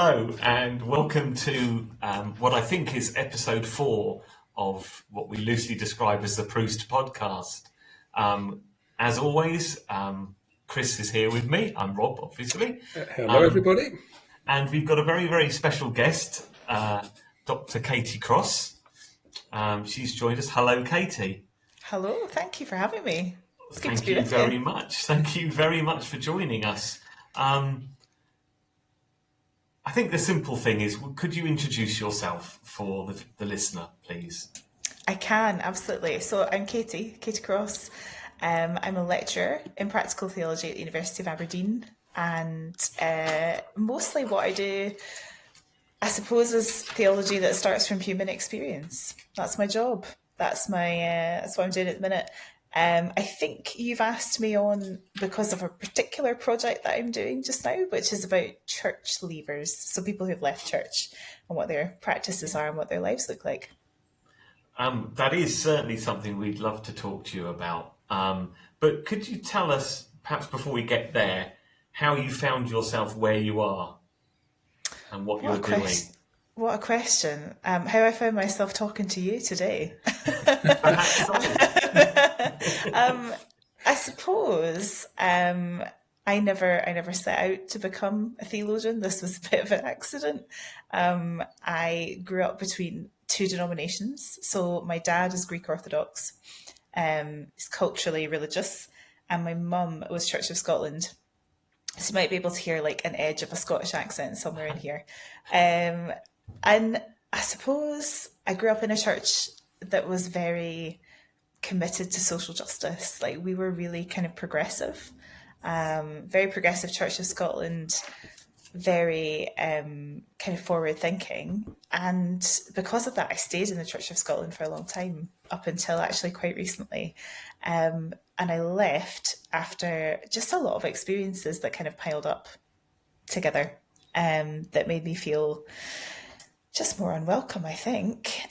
Hello, and welcome to what I think is episode 4 of what we loosely describe as the Proost podcast. As always, Chris is here with me. I'm Rob, obviously. Hello, everybody. And we've got a very, very special guest, Dr. Katie Cross. She's joined us. Hello, Katie. Hello, thank you for having me. It's good to be with you. Thank you very much. Thank you very much for joining us. I think the simple thing is, could you introduce yourself for the listener, please? I can, absolutely. So I'm Katie Cross. I'm a lecturer in Practical Theology at the University of Aberdeen. And mostly what I do, I suppose, is theology that starts from human experience. That's my job. That's what I'm doing at the minute. I think you've asked me on because of a particular project that I'm doing just now, which is about church leavers, so people who've left church and what their practices are and what their lives look like. That is certainly something we'd love to talk to you about. But could you tell us, perhaps before we get there, how you found yourself where you are and what you're doing? What a question. How I found myself talking to you today. I suppose I never set out to become a theologian. This was a bit of an accident. I grew up between two denominations. So my dad is Greek Orthodox, he's culturally religious, and my mum was Church of Scotland. So you might be able to hear like an edge of a Scottish accent somewhere in here. And I suppose I grew up in a church that was very committed to social justice. Like, we were really kind of progressive, very progressive Church of Scotland, very kind of forward thinking. And because of that, I stayed in the Church of Scotland for a long time, up until actually quite recently. And I left after just a lot of experiences that kind of piled up together, that made me feel just more unwelcome, I think.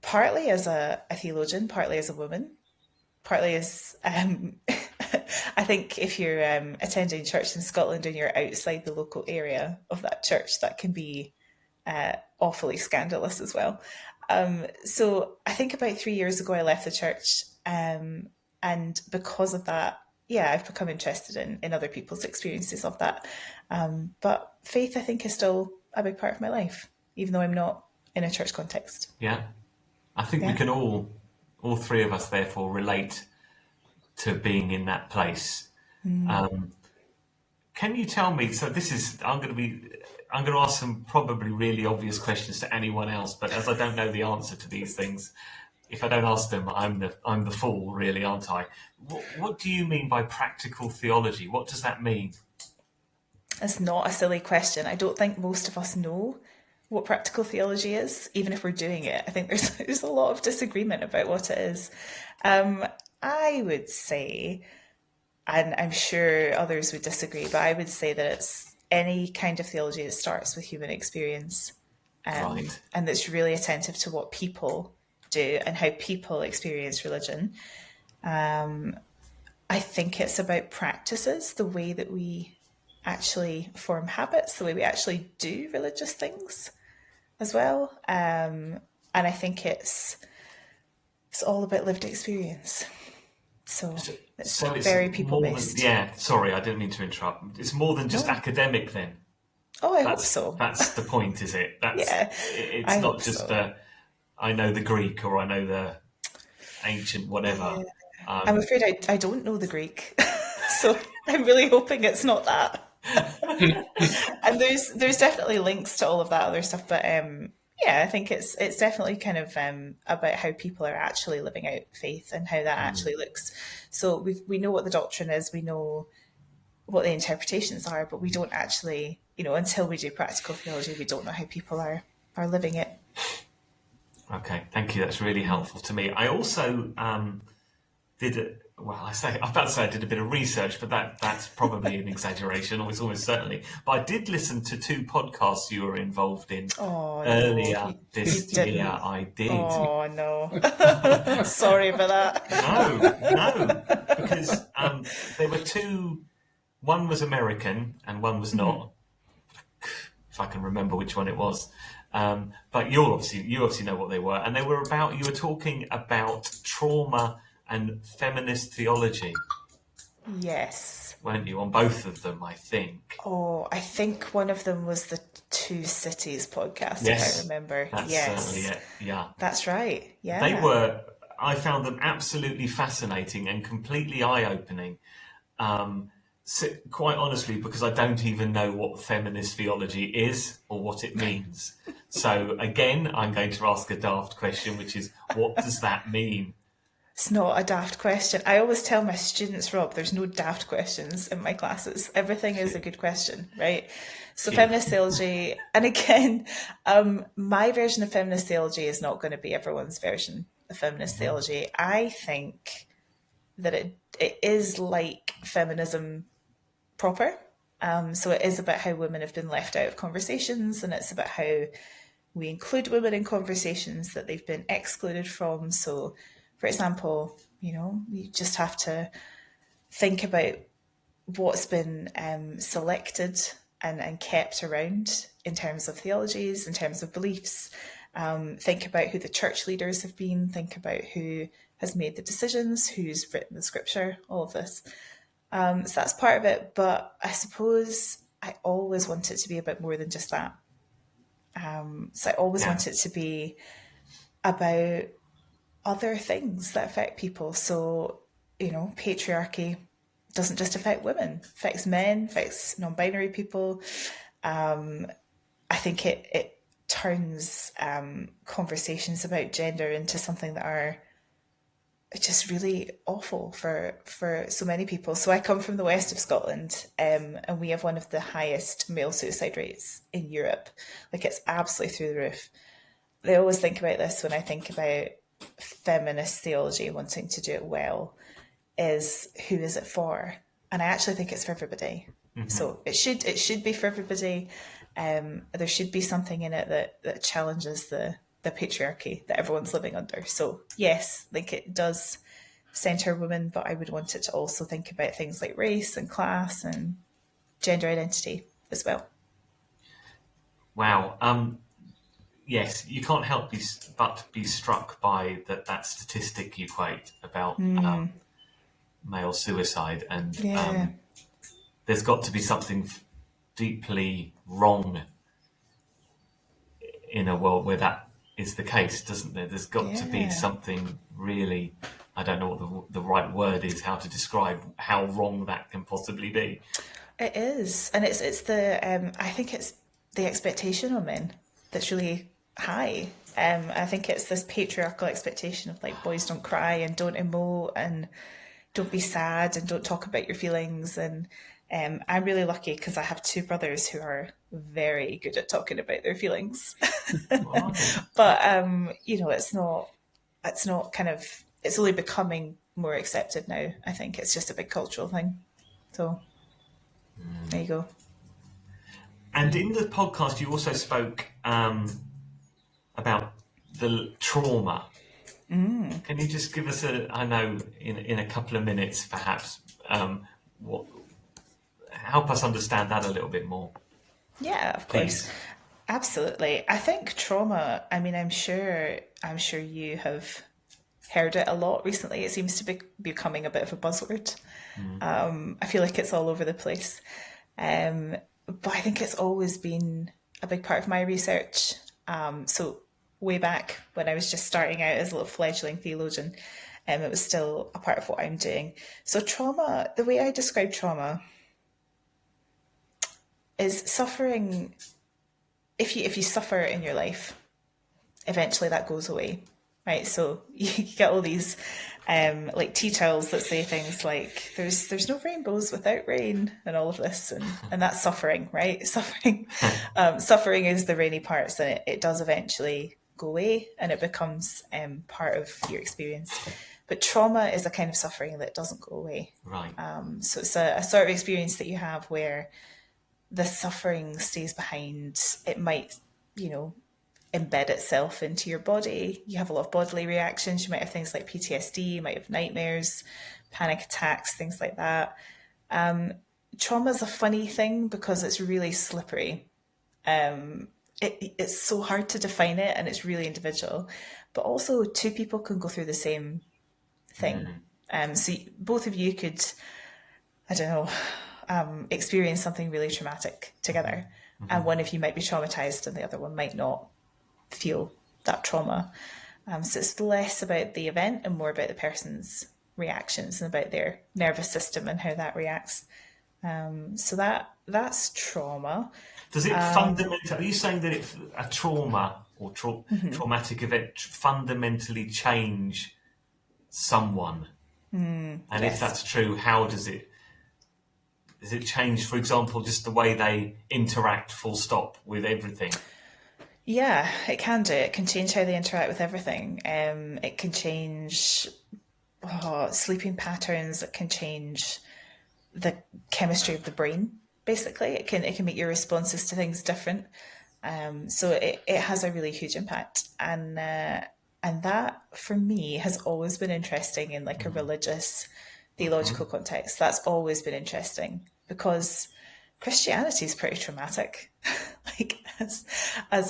Partly as a theologian, partly as a woman, partly as I think if you're attending church in Scotland and you're outside the local area of that church, that can be awfully scandalous as well. So I think about 3 years ago I left the church, and because of that, I've become interested in other people's experiences of that. But faith, I think, is still a big part of my life, even though I'm not in a church context. Yeah. I think we can all three of us, therefore, relate to being in that place. Can you tell me, so I'm going to ask some probably really obvious questions to anyone else, but as I don't know the answer to these things, if I don't ask them, I'm the fool, really, aren't I? What do you mean by practical theology? What does that mean? It's not a silly question. I don't think most of us know what practical theology is, even if we're doing it. I think there's a lot of disagreement about what it is. I would say, and I'm sure others would disagree, but I would say that it's any kind of theology that starts with human experience, Right. and that's really attentive to what people do and how people experience religion. I think it's about practices, the way that we actually form habits, the way we actually do religious things as well. And I think it's all about lived experience. So it's very people-based. Sorry, I didn't mean to interrupt. It's more than just academic then. Oh, I hope so. That's the point, is it? It's not just I know the Greek or I know the ancient whatever. Yeah. I'm afraid I don't know the Greek. So I'm really hoping it's not that. And there's definitely links to all of that other stuff, but I think it's definitely kind of about how people are actually living out faith and how that actually looks. So we know what the doctrine is, we know what the interpretations are, but we don't actually, until we do practical theology, we don't know how people are living it. Okay, thank you. That's really helpful to me. I also did I did a bit of research, but that's probably an exaggeration, or it's almost certainly. But I did listen to 2 podcasts you were involved in earlier this year. I did. Oh, no. Sorry about that. No, because there were 2. One was American and one was not. if I can remember which one it was. But you obviously know what they were, and they were about. You were talking about trauma and feminist theology, Yes. weren't you? On both of them, I think. Oh, I think one of them was the Two Cities podcast, if I Yes, remember. that's certainly Yes, it. Yeah, that's right. they Yeah. were. I found them absolutely fascinating and completely eye-opening. So, quite honestly, because I don't even know what feminist theology is or what it means. So again, I'm going to ask a daft question, which is, what does that mean? It's not a daft question. I always tell my students, Rob, there's no daft questions in my classes. Everything is a good question, right? So Phew. feminist theology, and again, my version of feminist theology is not going to be everyone's version of feminist theology. I think that it is like feminism proper. So it is about how women have been left out of conversations, and it's about how we include women in conversations that they've been excluded from. So, for example, you just have to think about what's been selected and kept around in terms of theologies, in terms of beliefs. Think about who the church leaders have been, think about who has made the decisions, who's written the scripture, all of this. So that's part of it. But I suppose I always want it to be about more than just that. So I always Yeah. want it to be about other things that affect people. So, patriarchy doesn't just affect women, it affects men, affects non-binary people. I think it turns conversations about gender into something that are just really awful for so many people. So I come from the west of Scotland, and we have one of the highest male suicide rates in Europe. Like, it's absolutely through the roof. I always think about this when I think about feminist theology wanting to do it well, is who is it for? And I actually think it's for everybody. So it should be for everybody. There should be something in it that challenges the patriarchy that everyone's living under. So yes, like, it does centre women, but I would want it to also think about things like race and class and gender identity as well. Wow. Yes, you can't help but be struck by that statistic you quote about male suicide, and Yeah. there's got to be something deeply wrong in a world where that is the case, doesn't there? There's got to be Yeah. something really, I don't know what the right word is, how to describe how wrong that can possibly be. It is, and it's the I think it's the expectation on men that's really high. I think it's this patriarchal expectation of, like, boys don't cry and don't emote and don't be sad and don't talk about your feelings. And I'm really lucky because I have two brothers who are very good at talking about their feelings. Right. But it's not kind of, it's only becoming more accepted now. I think it's just a big cultural thing. So there you go. And in the podcast, you also spoke about the trauma. Can you just give us I know, in a couple of minutes, perhaps, what help us understand that a little bit more, Yeah, of course. please? Absolutely. I think trauma, I mean, I'm sure you have heard it a lot recently. It seems to be becoming a bit of a buzzword. I feel like it's all over the place. But I think it's always been a big part of my research. So way back when I was just starting out as a little fledgling theologian, it was still a part of what I'm doing. So trauma, the way I describe trauma is suffering. If you suffer in your life, eventually that goes away, right? So you get all these like tea towels that say things like there's no rainbows without rain and all of this, and that's suffering, right? Suffering is the rainy parts, and it does eventually go away and it becomes part of your experience. But trauma is a kind of suffering that doesn't go away. Right. So it's a sort of experience that you have where the suffering stays behind. It might, embed itself into your body. You have a lot of bodily reactions. You might have things like PTSD, you might have nightmares, panic attacks, things like that. Trauma is a funny thing because it's really slippery. It's so hard to define it, and it's really individual. But also, two people can go through the same thing. So both of you could, I don't know, experience something really traumatic together, and one of you might be traumatized, and the other one might not feel that trauma. So it's less about the event and more about the person's reactions and about their nervous system and how that reacts. So that's trauma. Does it fundamentally? Are you saying that a trauma or traumatic event fundamentally change someone? And yes. if that's true, how does it? Does it change, for example, just the way they interact, full stop, with everything? Yeah, it can do. It can change how they interact with everything. It can change sleeping patterns. It can change the chemistry of the brain. Basically, it can make your responses to things different. So it has a really huge impact, and that for me has always been interesting in like a religious, theological context. That's always been interesting because Christianity is pretty traumatic. Like as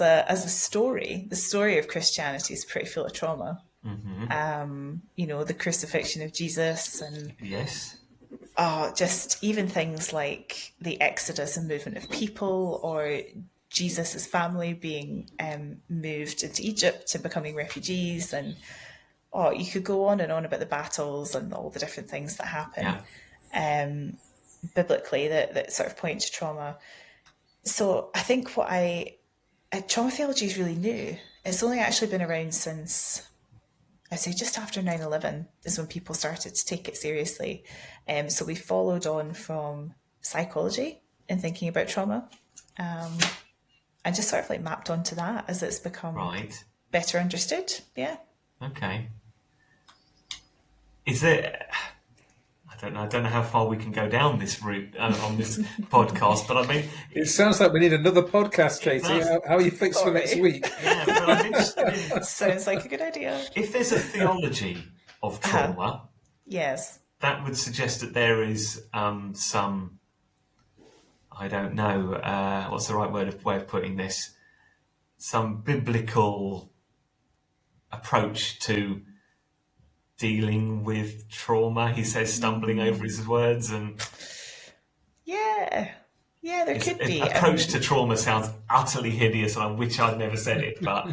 a story, the story of Christianity is pretty full of trauma. The crucifixion of Jesus and Yes. just even things like the exodus and movement of people, or Jesus's family being moved into Egypt and becoming refugees, and you could go on and on about the battles and all the different things that happen biblically that sort of point to trauma. So I think trauma theology is really new. It's only actually been around since, I'd say, just after 9/11 is when people started to take it seriously. So we followed on from psychology in thinking about trauma, and just sort of like mapped onto that as it's become better understood. Yeah. Okay. Is there? I don't know how far we can go down this route on this podcast, but I mean, it sounds like we need another podcast, Katie. How are you fixed for next week? Yeah, but I'm interested in, sounds like a good idea. If there's a theology of trauma, yes, that would suggest that there is some, I don't know, what's the right way of putting this, some biblical approach to dealing with trauma. He says, stumbling over his words, and there could be. Approach to trauma sounds utterly hideous, and I wish I'd never said it, but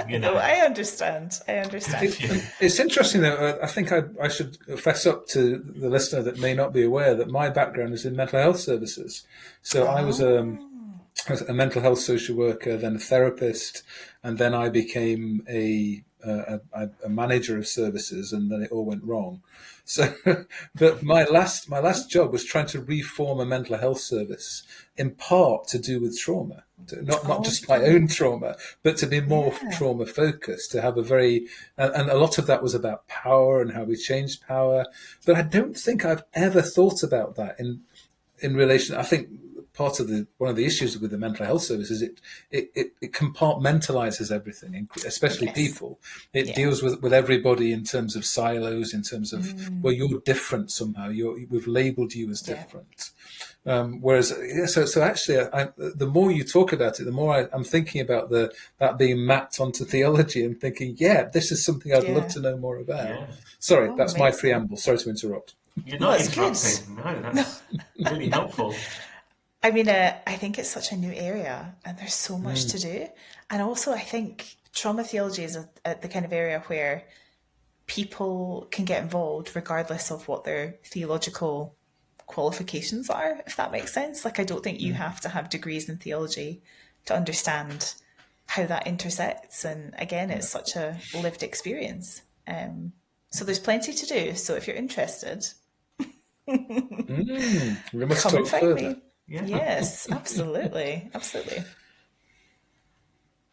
No, I understand. It's interesting though. I think I should fess up to the listener that may not be aware that my background is in mental health services. So I was a mental health social worker, then a therapist, and then I became a manager of services, and then it all went wrong. So, but my last job was trying to reform a mental health service, in part to do with trauma, not just my own trauma, but to be more trauma focused, to have a very, and a lot of that was about power and how we changed power. But I don't think I've ever thought about that in relation. I think part of one of the issues with the mental health service is it compartmentalizes everything, especially people. It deals with everybody in terms of silos, in terms of well, you're different somehow. We've labelled you as different. Whereas, so actually, the more you talk about it, the more I'm thinking about that being mapped onto theology, and thinking, this is something I'd love to know more about. Yeah. Sorry, that's my preamble. Sorry to interrupt. You're not interrupting. No, that's really helpful. I mean, I think it's such a new area, and there's so much to do. And also, I think trauma theology is the kind of area where people can get involved regardless of what their theological qualifications are, if that makes sense. Like, I don't think you have to have degrees in theology to understand how that intersects. And again, it's such a lived experience. So there's plenty to do. So if you're interested, we must come talk and find further. me. Yeah. Yes, absolutely.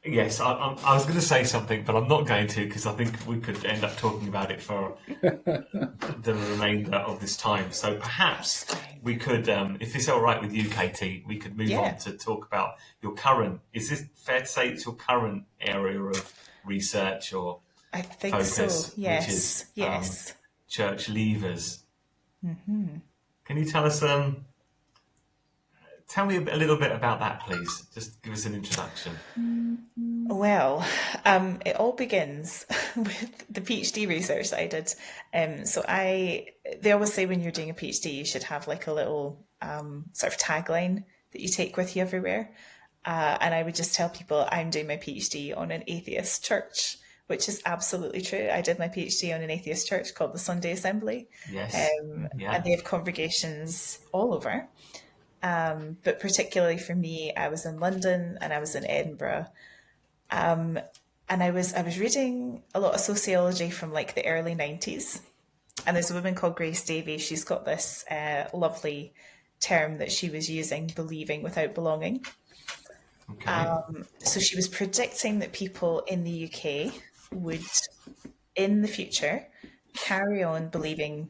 Yes, I was going to say something, but I'm not going to, because I think we could end up talking about it for the remainder of this time. So perhaps we could, if it's all right with you, Katie, we could move on to talk about your current, is it fair to say it's your current area of research or I think focus, so, yes. Which is yes. church leavers. Can you tell us Tell me a little bit about that, please. Just give us an introduction. Well, it all begins with the PhD research that I did. They always say when you're doing a PhD, you should have like a little sort of tagline that you take with you everywhere. And I would just tell people I'm doing my PhD on an atheist church, which is absolutely true. I did my PhD on an atheist church called the Sunday Assembly. Yes. And they have congregations all over. But particularly for me, I was in London and I was in Edinburgh. And I was reading a lot of sociology from like the early 90s. And there's a woman called Grace Davy. She's got this lovely term that she was using, believing without belonging. Okay. So she was predicting that people in the UK would, in the future, carry on believing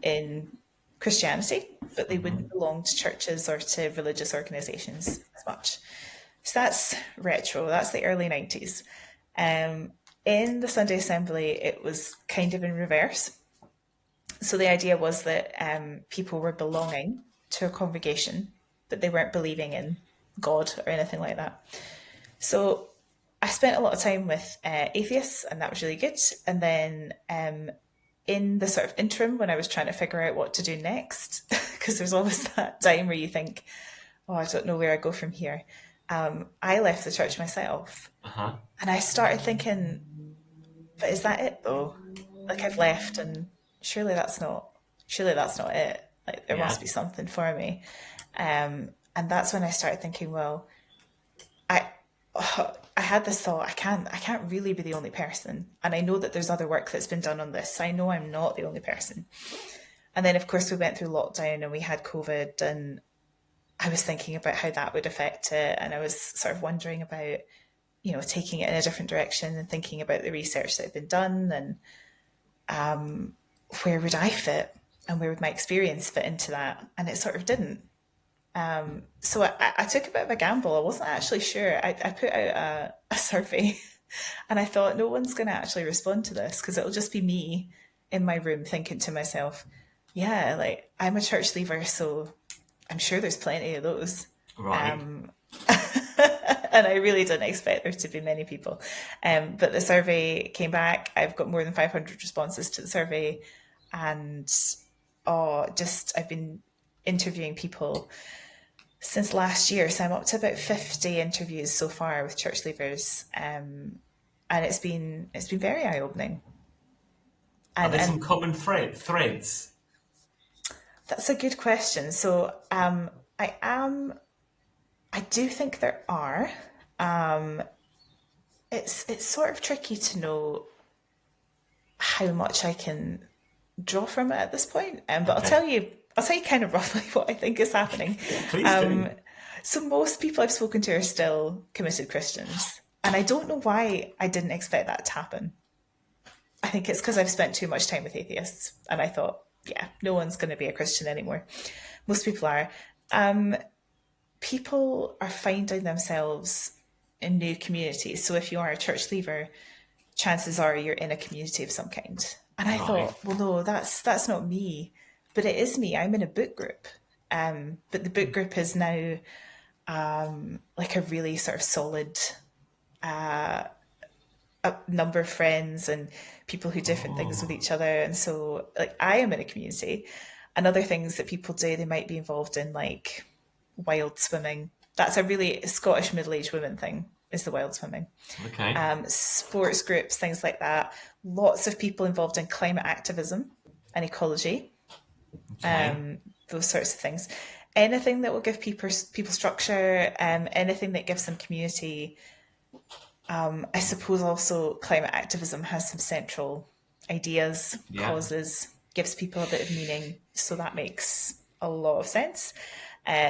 in Christianity, but they wouldn't belong to churches or to religious organisations as much. So that's retro, that's the early 90s. In the Sunday Assembly, it was kind of in reverse. So the idea was that people were belonging to a congregation, but they weren't believing in God or anything like that. So I spent a lot of time with atheists, and that was really good. And then in the sort of interim, when I was trying to figure out what to do next, because there's always that time where you think, oh, I don't know where I go from here. I left the church myself. And I started thinking, but is that it though? Like I've left and surely that's not it. Like there must be something for me. And that's when I started thinking, well, I had this thought, I can't really be the only person. And I know that there's other work that's been done on this. So I know I'm not the only person. And then of course we went through lockdown and we had COVID, and I was thinking about how that would affect it. And I was sort of wondering about, taking it in a different direction and thinking about the research that had been done and where would I fit and where would my experience fit into that? And it sort of didn't. So I took a bit of a gamble. I wasn't actually sure. I put out a survey and I thought no one's going to actually respond to this because it'll just be me in my room thinking to myself, yeah, like I'm a church leaver, so I'm sure there's plenty of those. Right. And I really didn't expect there to be many people. But the survey came back. I've got more than 500 responses to the survey. And I've been interviewing people since last year. So I'm up to about 50 interviews so far with church leavers. And it's been very eye-opening. Are there some common threads? That's a good question. So I do think there are. It's sort of tricky to know how much I can draw from it at this point. But okay. I'll tell you kind of roughly what I think is happening. Please do. So most people I've spoken to are still committed Christians. And I don't know why I didn't expect that to happen. I think it's because I've spent too much time with atheists. And I thought, yeah, no one's going to be a Christian anymore. Most people are. People are finding themselves in new communities. So if you are a church leaver, chances are you're in a community of some kind. And I thought, well, no, that's not me. But it is me. I'm in a book group. But the book group is now like a really sort of solid a number of friends and people who do different things with each other. And so like I am in a community, and other things that people do, they might be involved in like wild swimming. That's a really Scottish middle-aged women thing, is the wild swimming. Okay. Sports groups, things like that. Lots of people involved in climate activism and ecology. Okay. Those sorts of things. Anything that will give people structure, anything that gives them community. I suppose also climate activism has some central ideas, causes, gives people a bit of meaning. So that makes a lot of sense.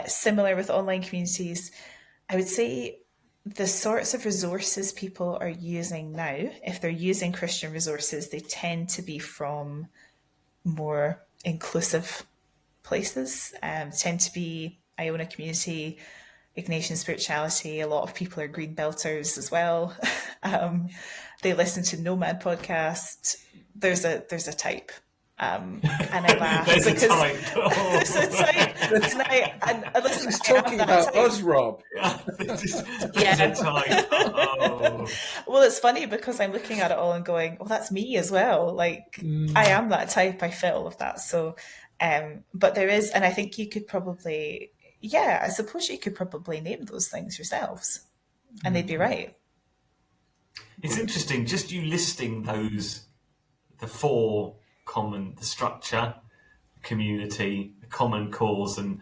Similar with online communities, I would say the sorts of resources people are using now, if they're using Christian resources, they tend to be from more inclusive places, tend to be Iona community, Ignatian spirituality. A lot of people are green belters as well. They listen to Nomad podcast. There's a type. And I laugh There's because a type. there's a type, and listen, He's I am talking that about type. us, Rob. There's Yeah. a type. Oh. Well, it's funny because I'm looking at it all and going, well, that's me as well. Like, I am that type. I fit all of that. So, but there is, and I think you could probably, yeah, I suppose you could probably name those things yourselves, and they'd be right. It's interesting, just you listing the four common, the structure, community, the common cause, and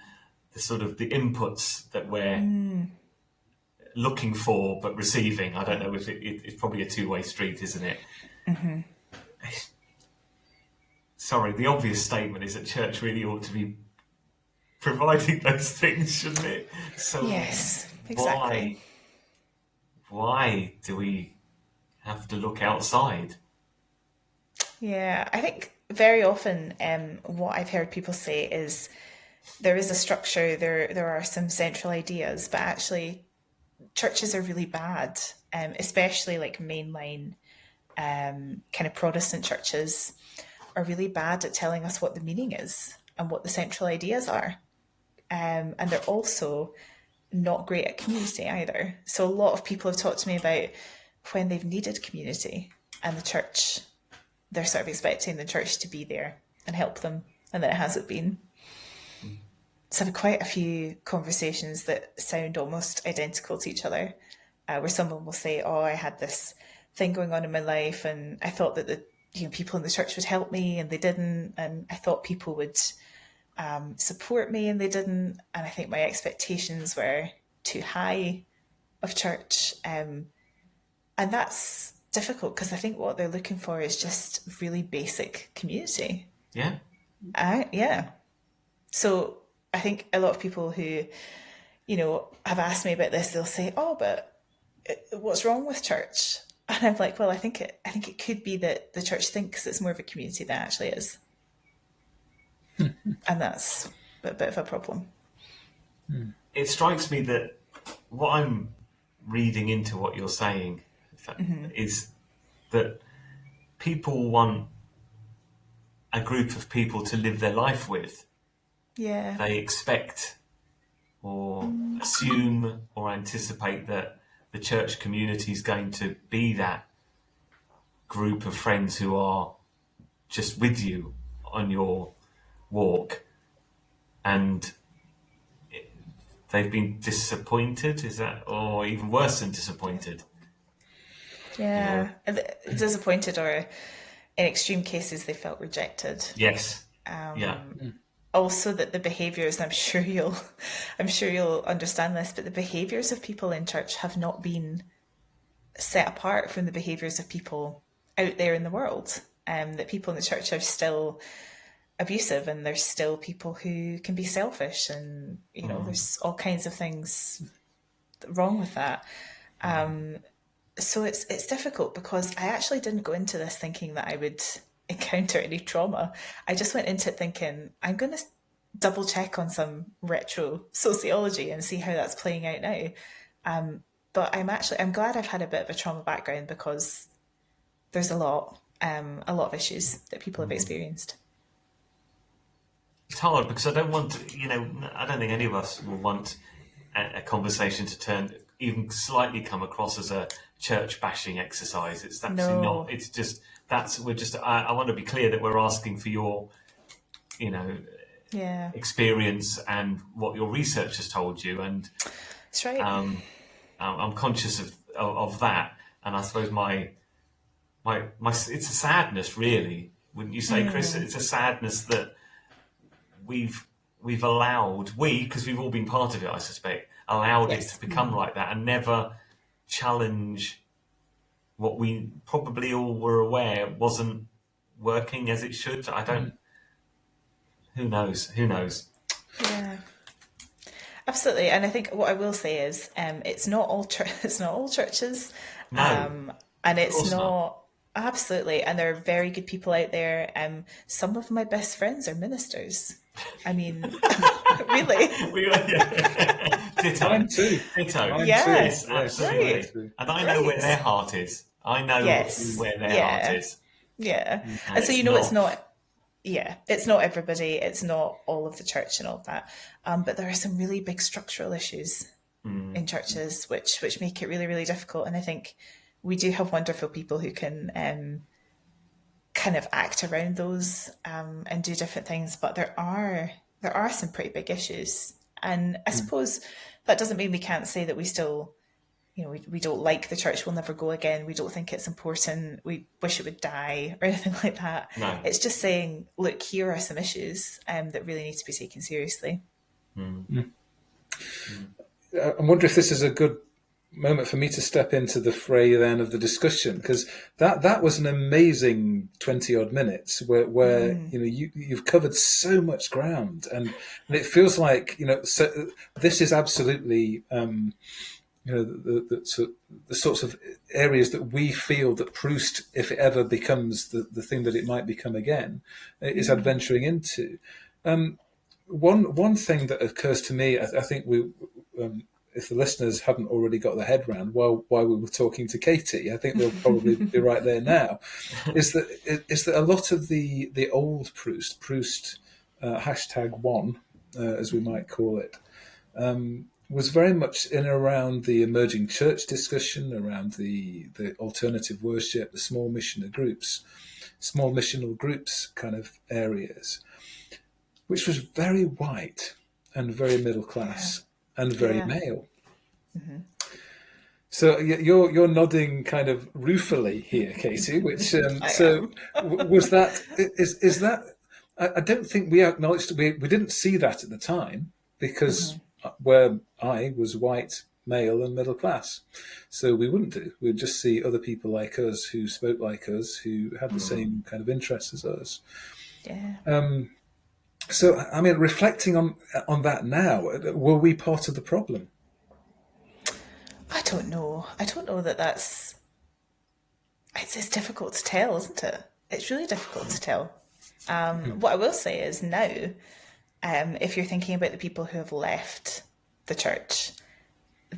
the sort of the inputs that we're looking for but receiving. I don't know if it's probably a two-way street, isn't it? Mm-hmm. Sorry, the obvious statement is that church really ought to be providing those things, shouldn't it? So Yes, exactly. Why do we have to look outside? Yeah, I think very often what I've heard people say is there is a structure, there are some central ideas, but actually churches are really bad, especially like mainline kind of Protestant churches are really bad at telling us what the meaning is and what the central ideas are. And they're also not great at community either. So a lot of people have talked to me about when they've needed community and the church, they're sort of expecting the church to be there and help them, and then it hasn't been. So I've had quite a few conversations that sound almost identical to each other, where someone will say, oh, I had this thing going on in my life and I thought that the people in the church would help me and they didn't, and I thought people would support me and they didn't, and I think my expectations were too high of church, and that's difficult because I think what they're looking for is just really basic community. Yeah. Yeah. So I think a lot of people who, have asked me about this, they'll say, oh, but what's wrong with church? And I'm like, well, I think it could be that the church thinks it's more of a community than it actually is. And that's a bit of a problem. It strikes me that what I'm reading into what you're saying is that people want a group of people to live their life with. Yeah. They expect or assume or anticipate that the church community is going to be that group of friends who are just with you on your walk, and they've been disappointed, is that, or even worse than disappointed? Yeah. Disappointed, or in extreme cases they felt rejected. Yes. Yeah. Also that the behaviours, I'm sure you'll understand this, but the behaviours of people in church have not been set apart from the behaviours of people out there in the world. That people in the church are still abusive, and there's still people who can be selfish, and there's all kinds of things wrong with that. So it's difficult because I actually didn't go into this thinking that I would encounter any trauma. I just went into it thinking I'm going to double check on some retro sociology and see how that's playing out now. But I'm glad I've had a bit of a trauma background, because there's a lot of issues that people have experienced. It's hard because I don't want to, I don't think any of us will want a conversation to turn, even slightly come across as a church bashing exercise. It's absolutely not. It's just, I want to be clear that we're asking for your, experience and what your research has told you. And that's right. I'm conscious of that. And I suppose my it's a sadness, really, wouldn't you say, Chris? It's a sadness that we've allowed, because we've all been part of it, I suspect, allowed it to become like that and never challenge what we probably all were aware wasn't working as it should. I don't. Who knows? Yeah, absolutely. And I think what I will say is, it's not all churches. No, and it's not. Absolutely, and there are very good people out there. Some of my best friends are ministers. I mean, really. Ditto. Mine too. Ditto. Yes, absolutely. Right. And I know where their heart is. I know where their heart is. Yeah. And so it's it's not. yeah, it's not everybody, it's not all of the church and all of that. But there are some really big structural issues in churches which make it really, really difficult. And I think we do have wonderful people who can kind of act around those and do different things. But there are some pretty big issues. And I suppose that doesn't mean we can't say that we still, we don't like the church, we'll never go again, we don't think it's important, we wish it would die or anything like that. No. It's just saying, look, here are some issues that really need to be taken seriously. I wonder if this is a good moment for me to step into the fray then of the discussion, because that was an amazing 20 odd minutes where you've covered so much ground, and it feels like so this is absolutely the sorts of areas that we feel that Proost, if it ever becomes the thing that it might become again, is adventuring into. One thing that occurs to me, I think we, if the listeners haven't already got their head around while we were talking to Katie, I think they'll probably be right there now, is that a lot of the old Proost #1, as we might call it, was very much in and around the emerging church discussion, around the alternative worship, the small missional groups kind of areas, which was very white and very middle class and very male. Mm-hmm. So you're nodding kind of ruefully here, Katie. Which was that? Is that? I don't think we acknowledged. We didn't see that at the time because where I was white, male, and middle class, so we wouldn't do. We'd just see other people like us who spoke like us, who had the same kind of interests as us. Yeah. So, I mean, reflecting on that now, were we part of the problem? I don't know. I don't know that's... It's difficult to tell, isn't it? It's really difficult to tell. What I will say is now, if you're thinking about the people who have left the church,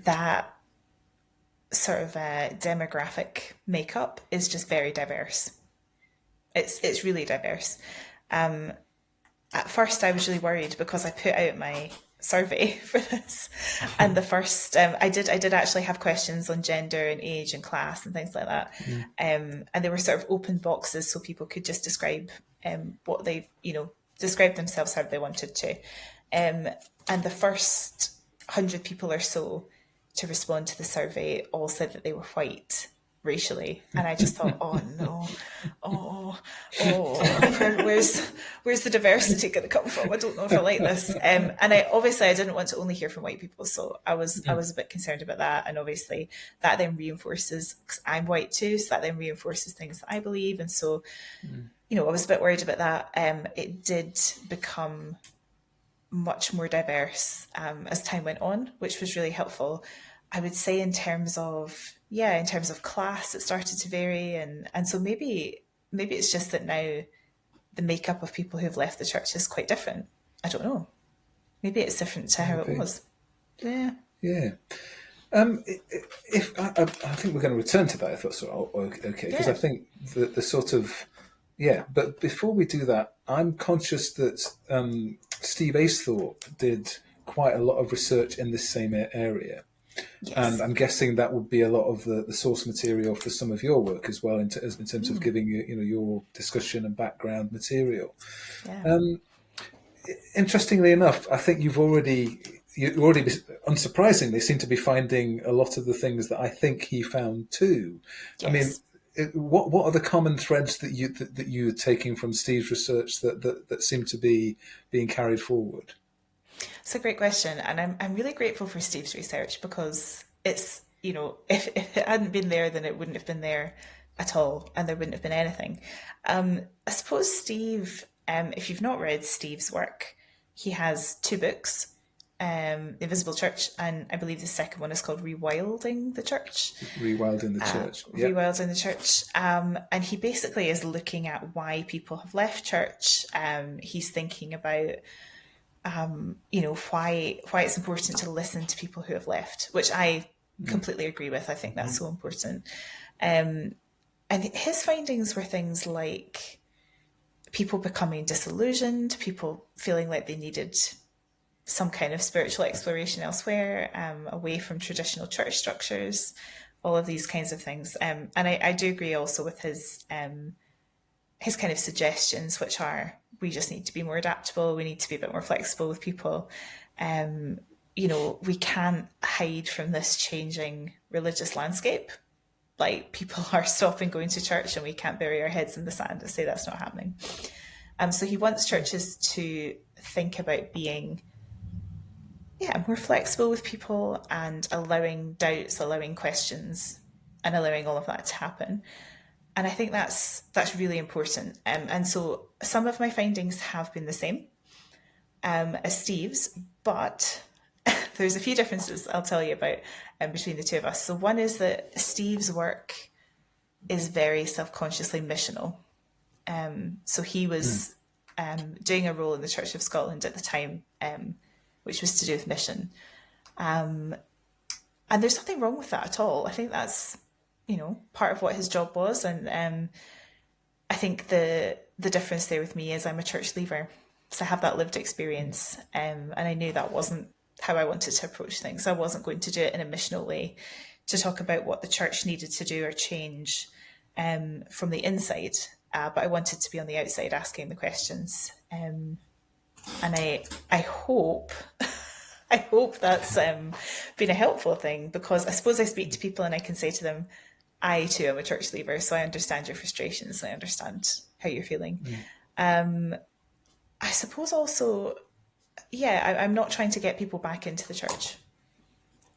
that sort of demographic makeup is just very diverse. It's really diverse. At first, I was really worried because I put out my survey for this, and the first I did actually have questions on gender and age and class and things like that, and they were sort of open boxes so people could just describe what they describe themselves how they wanted to, and the first 100 people or so to respond to the survey all said that they were white racially, and I just thought, oh no, where's the diversity going to come from? I don't know if I like this, and I didn't want to only hear from white people, so I was a bit concerned about that, and obviously that then reinforces, cause I'm white too, so that then reinforces things that I believe, and so I was a bit worried about that. It did become much more diverse as time went on, which was really helpful. I would say in terms of class, it started to vary, and so maybe it's just that now the makeup of people who've left the church is quite different. I don't know. Maybe it's different to how it was. Yeah. Yeah. If I think we're going to return to that, if that's okay, because I think the sort of But before we do that, I'm conscious that Steve Aisthorpe did quite a lot of research in this same area. Yes. And I'm guessing that would be a lot of the source material for some of your work as well, in terms of giving your discussion and background material. Yeah. Interestingly enough, I think you already unsurprisingly seem to be finding a lot of the things that I think he found too. Yes. I mean, what are the common threads that you're taking from Steve's research that seem to be being carried forward? It's a great question, and I'm really grateful for Steve's research, because it's, if it hadn't been there, then it wouldn't have been there at all, and there wouldn't have been anything. I suppose Steve, if you've not read Steve's work, he has 2 books, The Invisible Church, and I believe the second one is called Rewilding the Church. Rewilding the Church. Yep. Rewilding the Church. And he basically is looking at why people have left church. He's thinking about why it's important to listen to people who have left, which I completely agree with. I think that's so important. And his findings were things like people becoming disillusioned, people feeling like they needed some kind of spiritual exploration elsewhere, away from traditional church structures, all of these kinds of things. And I do agree also with his kind of suggestions, which are, we just need to be more adaptable. We need to be a bit more flexible with people. We can't hide from this changing religious landscape. Like, people are stopping going to church, and we can't bury our heads in the sand and say that's not happening. So he wants churches to think about being more flexible with people, and allowing doubts, allowing questions, and allowing all of that to happen. And I think that's really important. And so some of my findings have been the same as Steve's, but there's a few differences I'll tell you about between the two of us. So one is that Steve's work is very self-consciously missional. So he was doing a role in the Church of Scotland at the time, which was to do with mission. And there's nothing wrong with that at all. I think that's, part of what his job was. And I think the difference there with me is I'm a church leaver. So I have that lived experience. And I knew that wasn't how I wanted to approach things. I wasn't going to do it in a missional way, to talk about what the church needed to do or change from the inside. But I wanted to be on the outside asking the questions. And I hope I hope that's been a helpful thing, because I suppose I speak to people and I can say to them, I too am a church leaver, so I understand your frustrations, I understand how you're feeling. I suppose also, I'm not trying to get people back into the church.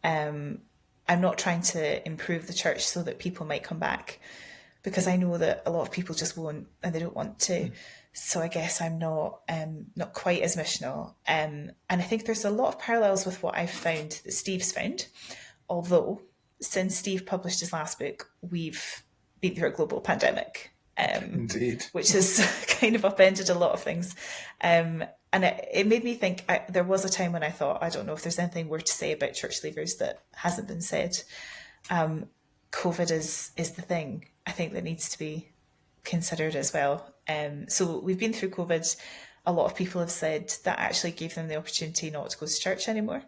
I'm not trying to improve the church so that people might come back, because I know that a lot of people just won't, and they don't want to. So I guess I'm not quite as missional. And I think there's a lot of parallels with what I've found that Steve's found. Although, since Steve published his last book, we've been through a global pandemic. Indeed. Which has kind of upended a lot of things. And it made me think, there was a time when I thought, I don't know if there's anything more to say about church leavers that hasn't been said. COVID is the thing, I think, that needs to be considered as well. So we've been through COVID. A lot of people have said that actually gave them the opportunity not to go to church anymore,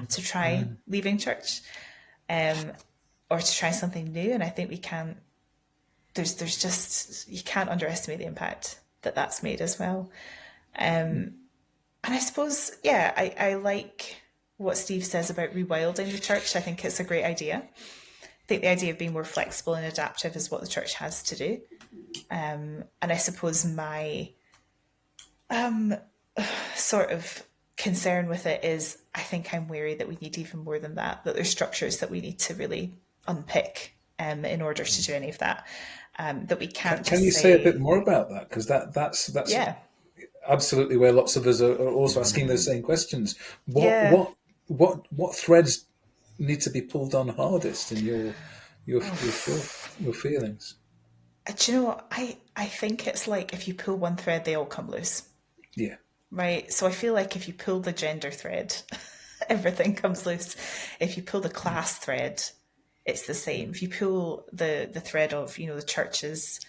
to try leaving church, or to try something new. And I think we can't, there's just, you can't underestimate the impact that that's made as well. And I suppose, I like what Steve says about rewilding the church. I think it's a great idea. I think the idea of being more flexible and adaptive is what the church has to do. And I suppose my sort of concern with it is, I think I'm wary that we need even more than that, that there's structures that we need to really unpick in order to do any of that. That we can't. Can you say a bit more about that? Because that's absolutely where lots of us are also asking those same questions. What threads need to be pulled on hardest in your feelings? Do you know what? I think it's like, if you pull one thread, they all come loose. Yeah. Right. So I feel like if you pull the gender thread, everything comes loose. If you pull the class thread, it's the same. If you pull the thread of, the church is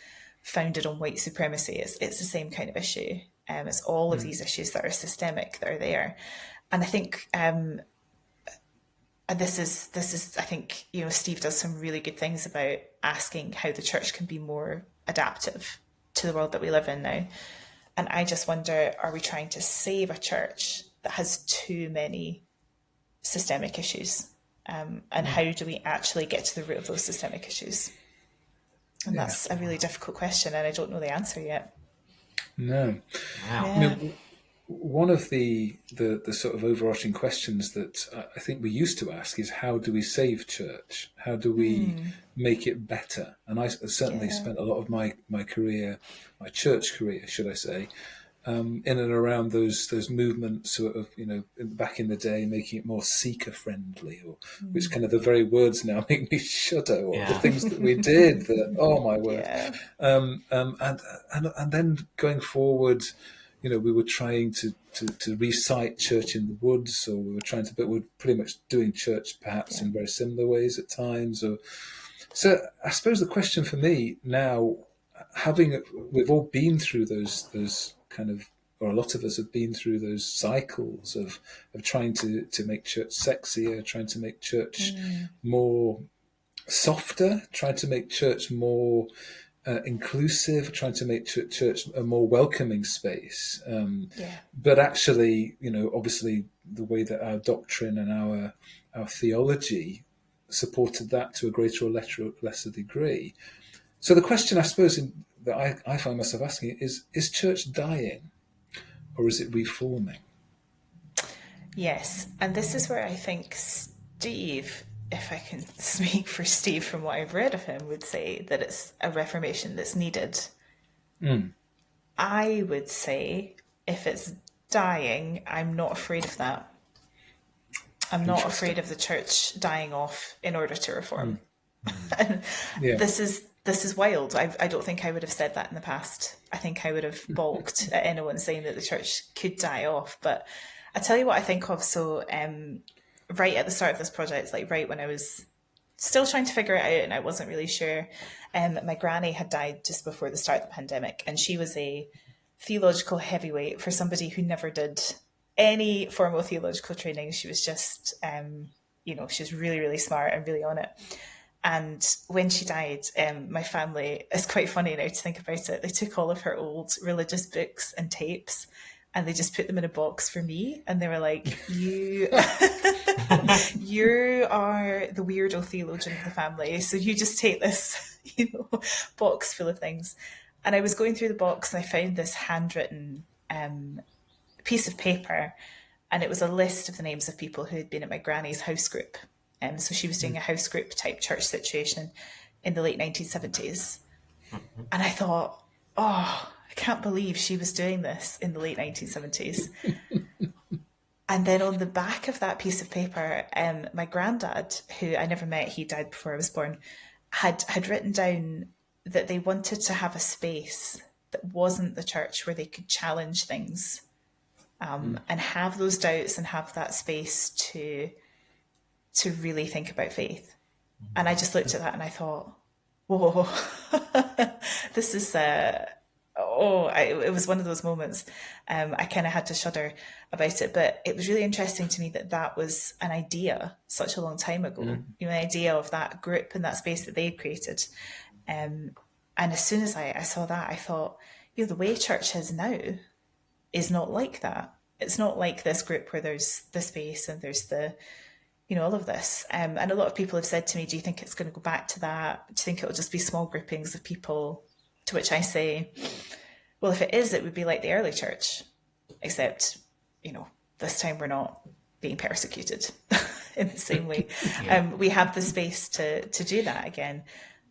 founded on white supremacy, it's the same kind of issue. It's all of these issues that are systemic that are there. And I think this is I think, Steve does some really good things about asking how the church can be more adaptive to the world that we live in now. And I just wonder, are we trying to save a church that has too many systemic issues? And how do we actually get to the root of those systemic issues? And that's a really difficult question, and I don't know the answer yet. No. Wow. Yeah. One of the sort of overarching questions that I think we used to ask is, how do we save church? How do we make it better? And I certainly spent a lot of my career, my church career, should I say, in and around those movements sort of, back in the day, making it more seeker friendly, or which kind of the very words now make me shudder, or the things that we did that, oh my word. Yeah. And then going forward, we were trying to recite church in the woods, or we were trying to, but we're pretty much doing church perhaps in very similar ways at times. So I suppose the question for me now, we've all been through those kind of, or a lot of us have been through those cycles of trying to make church sexier, trying to make church more softer, trying to make church more inclusive, trying to make church a more welcoming space. But actually, obviously the way that our doctrine and our theology supported that to a greater or lesser degree. So the question, I suppose, that I find myself asking is church dying or is it reforming? Yes, and this is where I think Steve, if I can speak for Steve from what I've read of him, would say that it's a reformation that's needed. I would say if it's dying, I'm not afraid of that. I'm not afraid of the church dying off in order to reform. And this is wild. I don't think I would have said that in the past. I think I would have balked at anyone saying that the church could die off. But I tell you what I think of. So right at the start of this project, like right when I was still trying to figure it out and I wasn't really sure, my granny had died just before the start of the pandemic, and she was a theological heavyweight for somebody who never did any formal theological training. She was just, she was really, really smart and really on it. And when she died, my family, it's quite funny now to think about it, they took all of her old religious books and tapes and they just put them in a box for me. And they were like, you are the weirdo theologian of the family. So you just take this, box full of things. And I was going through the box and I found this handwritten piece of paper, and it was a list of the names of people who had been at my granny's house group. So she was doing a house group type church situation in the late 1970s. And I thought, I can't believe she was doing this in the late 1970s. And then on the back of that piece of paper, my granddad, who I never met, he died before I was born, had written down that they wanted to have a space that wasn't the church, where they could challenge things and have those doubts and have that space to really think about faith. And I just looked at that and I thought, whoa, this is, it was one of those moments. I kind of had to shudder about it, but it was really interesting to me that was an idea such a long time ago, an idea of that group and that space that they had created. And as soon as I saw that, I thought, the way church is now is not like that. It's not like this group where there's the space and there's the, all of this. And a lot of people have said to me, do you think it's going to go back to that? Do you think it'll just be small groupings of people? To which I say, well, if it is, it would be like the early church, except, this time we're not being persecuted in the same way. We have the space to do that again.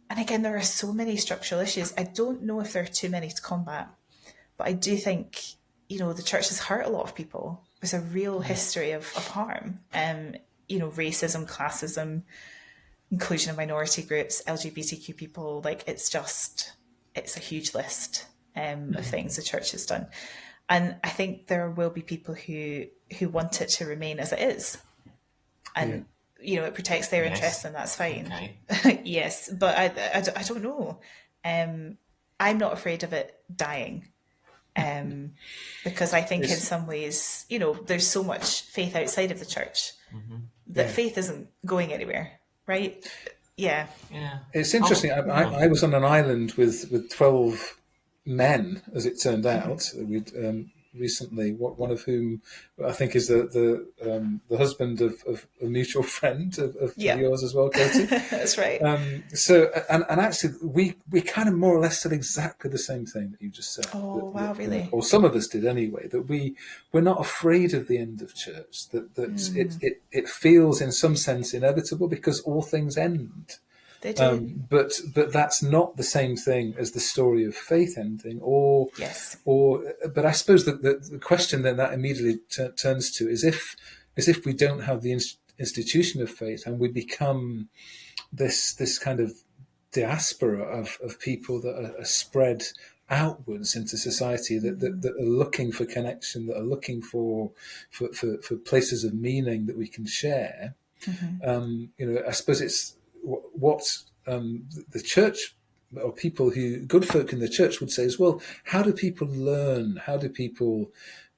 And again, there are so many structural issues. I don't know if there are too many to combat, but I do think, the church has hurt a lot of people. There's a real history of harm. Racism, classism, inclusion of minority groups, LGBTQ people, it's a huge list of things the church has done. And I think there will be people who want it to remain as it is. And, it protects their interests, and that's fine. Okay. Yes, but I don't know. I'm not afraid of it dying. Because I think in some ways, there's so much faith outside of the church that faith isn't going anywhere, right? Yeah. It's interesting. I was on an island with 12 men, as it turned out. We'd recently, one of whom I think is the husband of a mutual friend of yours as well, Katie. That's right. So actually, we kind of more or less said exactly the same thing that you just said. Oh, wow, really? Or some of us did anyway. That we're not afraid of the end of church. That it feels in some sense inevitable because all things end. They do. But that's not the same thing as the story of faith ending, but I suppose the question then that immediately turns to is if we don't have the institution of faith and we become this kind of diaspora of people that are spread outwards into society that are looking for connection, that are looking for places of meaning that we can share. I suppose it's what the church or people who, good folk in the church would say is, well, how do people learn? How do people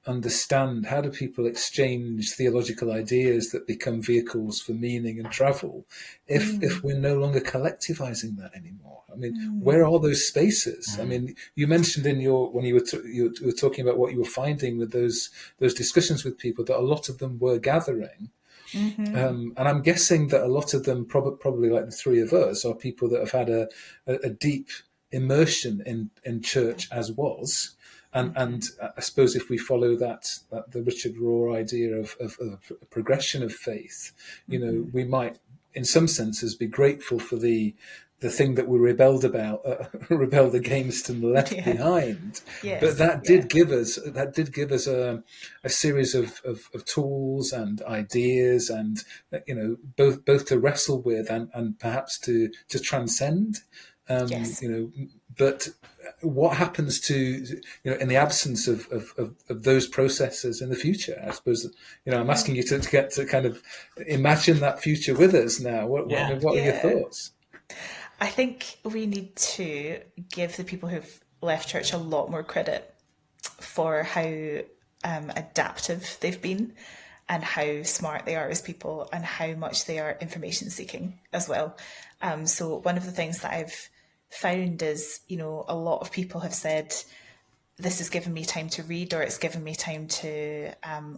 understand? How do people exchange theological ideas that become vehicles for meaning and travel if we're no longer collectivizing that anymore? I mean, where are those spaces? I mean, you mentioned in when you were talking about what you were finding with those discussions with people, that a lot of them were gathering. And I'm guessing that a lot of them, probably like the three of us, are people that have had a deep immersion in church as was. And I suppose if we follow that the Richard Rohr idea of a progression of faith, we might, in some senses, be grateful for the thing that we rebelled against and left behind. Yes, but that did give us a series of tools and ideas, and both to wrestle with and perhaps to transcend. Yes. But what happens to in the absence of those processes in the future? I suppose I'm asking you to get to kind of imagine that future with us now. What are your thoughts? I think we need to give the people who've left church a lot more credit for how adaptive they've been, and how smart they are as people, and how much they are information seeking as well. So one of the things that I've found is, a lot of people have said, this has given me time to read, or it's given me time to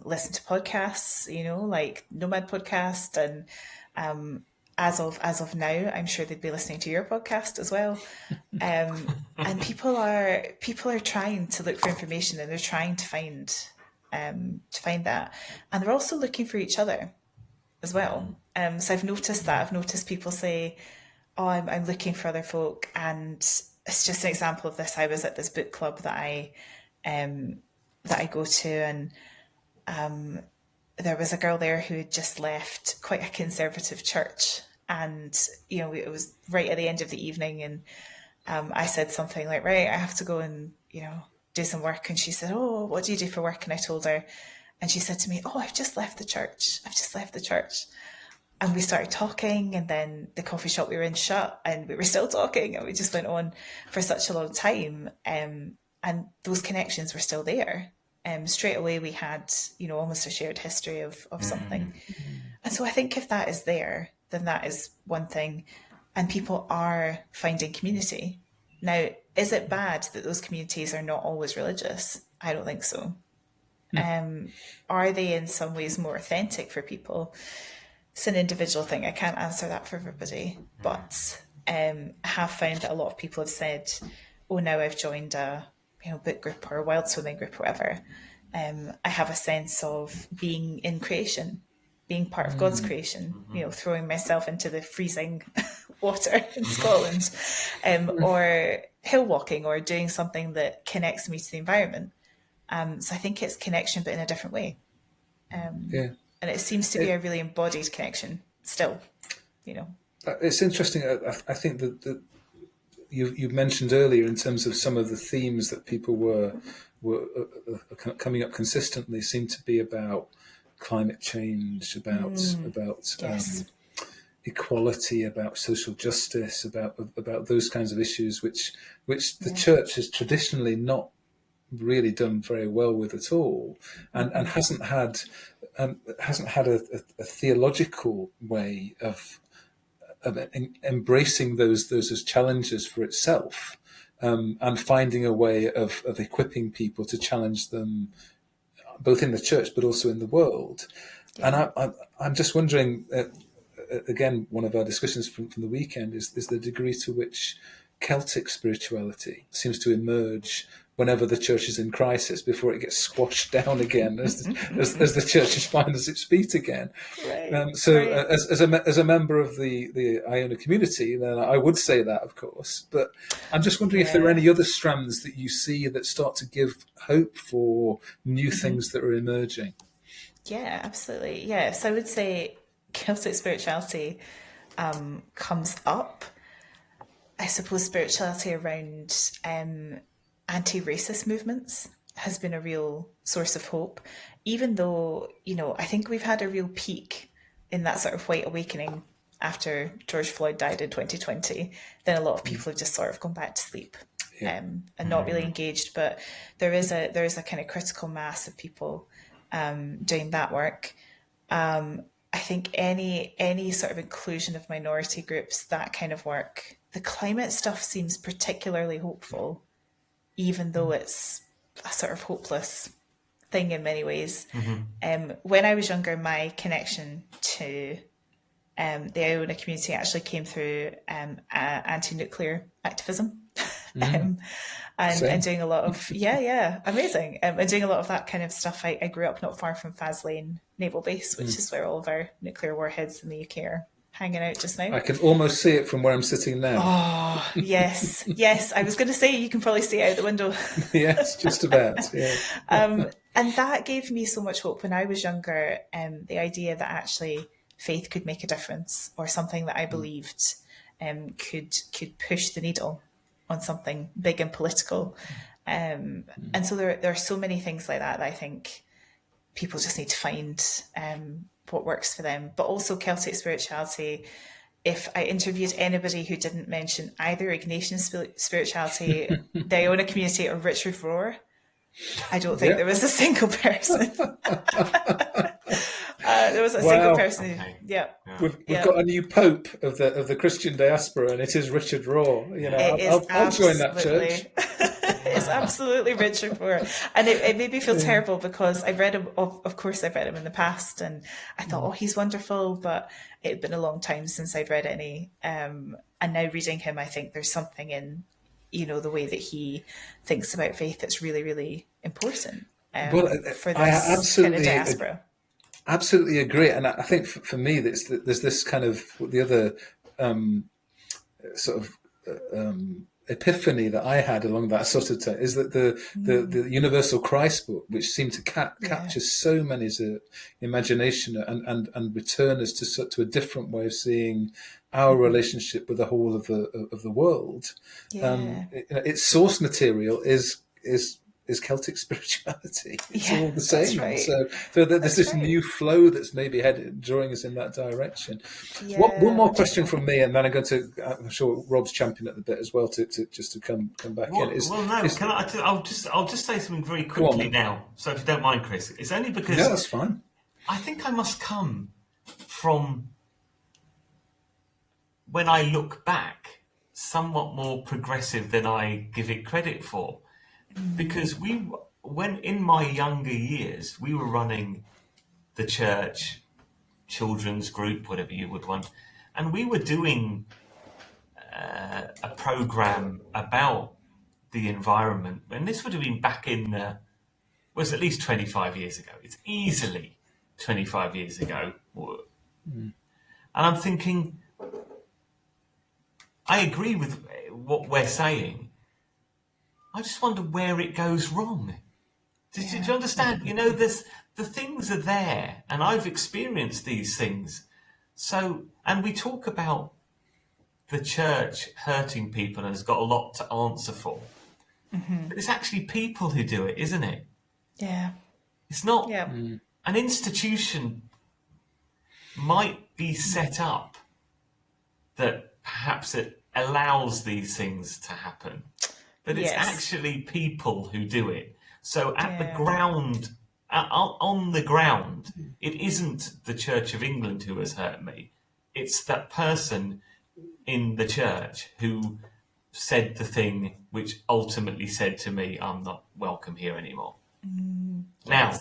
listen to podcasts, like Nomad Podcast. And as of now, I'm sure they'd be listening to your podcast as well. And people are trying to look for information, and they're trying to find that, and they're also looking for each other as well. So I've noticed that. I've noticed people say, "Oh, I'm looking for other folk," and it's just an example of this. I was at this book club that I go to, and there was a girl there who had just left quite a conservative church, and it was right at the end of the evening, and I said something like, "Right, I have to go and do some work," and she said, "Oh, what do you do for work?" And I told her, and she said to me, "Oh, I've just left the church. And we started talking, and then the coffee shop we were in shut, and we were still talking, and we just went on for such a long time. And those connections were still there. Straight away we had, almost a shared history of something. And so I think if that is there, then that is one thing. And people are finding community. Now, is it bad that those communities are not always religious? I don't think so. Are they in some ways more authentic for people? It's an individual thing. I can't answer that for everybody, but I have found that a lot of people have said, "Oh, now I've joined a book group or a wild swimming group or whatever. I have a sense of being in creation, being part of God's creation. Throwing myself into the freezing water in Scotland, or hill walking, or doing something that connects me to the environment." So I think it's connection, but in a different way. And it seems to be a really embodied connection still, It's interesting. I think that you mentioned earlier, in terms of some of the themes that people were coming up consistently, seemed to be about climate change, about Yes. equality, about social justice, about those kinds of issues, which the church has traditionally not really done very well with at all, and hasn't had a theological way of embracing those as challenges for itself, and finding a way of equipping people to challenge them, both in the church but also in the world. And I'm just wondering, again, one of our discussions from the weekend is the degree to which Celtic spirituality seems to emerge whenever the church is in crisis, before it gets squashed down again as the church finds its feet again. Right. As a member of the Iona community, then I would say that, of course. But I'm just wondering if there are any other strands that you see that start to give hope for new things that are emerging. Yeah, absolutely. Yeah, so I would say Celtic spirituality comes up. I suppose spirituality around anti-racist movements has been a real source of hope, even though, I think we've had a real peak in that sort of white awakening after George Floyd died in 2020, then a lot of people have just sort of gone back to sleep and not really engaged. But there is a kind of critical mass of people doing that work. I think any sort of inclusion of minority groups, that kind of work, the climate stuff seems particularly hopeful, even though it's a sort of hopeless thing in many ways. When I was younger, my connection to the Iona community actually came through anti-nuclear activism. And doing a lot of amazing and doing a lot of that kind of stuff. I grew up not far from Faslane Naval Base, which is where all of our nuclear warheads in the UK are hanging out just now. I can almost see it from where I'm sitting now. Oh yes, yes. I was going to say you can probably see it out the window. Yes, just about. Yeah. And that gave me so much hope when I was younger. The idea that actually faith could make a difference, or something that I believed could push the needle on something big and political. And so there are so many things like that I think people just need to find what works for them. But also Celtic spirituality. If I interviewed anybody who didn't mention either Ignatian spirituality, the Iona community, or Richard Rohr, I don't think there was a single person. There was a single person. We've got a new pope of the Christian diaspora, and it is Richard Rohr. You know, I'll join that church. It's absolutely Richard Rohr, and it made me feel terrible because I've read him. Of course, I've read him in the past, and I thought, oh, he's wonderful, but it had been a long time since I'd read any. And now reading him, I think there's something in, the way that he thinks about faith that's really, really important for this kind of diaspora. Absolutely agree, and I think for me, there's this kind of the other sort of epiphany that I had along that sort of time is that the Universal Christ book, which seemed to capture so many's imagination and return us to a different way of seeing our relationship with the whole of the world. Its source material is Celtic spirituality. It's all the same. Right. So there's this new flow that's maybe drawing us in that direction. One more question from me, and then I'm sure Rob's champing at the bit as well to come back in. I'll just say something very quickly now. So if you don't mind, Chris, it's only because that's fine. I think I must come from, when I look back, somewhat more progressive than I give it credit for. Because when in my younger years, we were running the church children's group, whatever you would want, and we were doing a program about the environment. And this would have been back in, was at least 25 years ago. It's easily 25 years ago. And I'm thinking, I agree with what we're saying. I just wonder where it goes wrong. Do you understand? The things are there, and I've experienced these things. So, and we talk about the church hurting people and has got a lot to answer for. But it's actually people who do it, isn't it? Yeah. It's not an institution might be set up that perhaps it allows these things to happen. But it's actually people who do it. So at the ground, on the ground, it isn't the Church of England who has hurt me. It's that person in the church who said the thing which ultimately said to me, I'm not welcome here anymore. Now,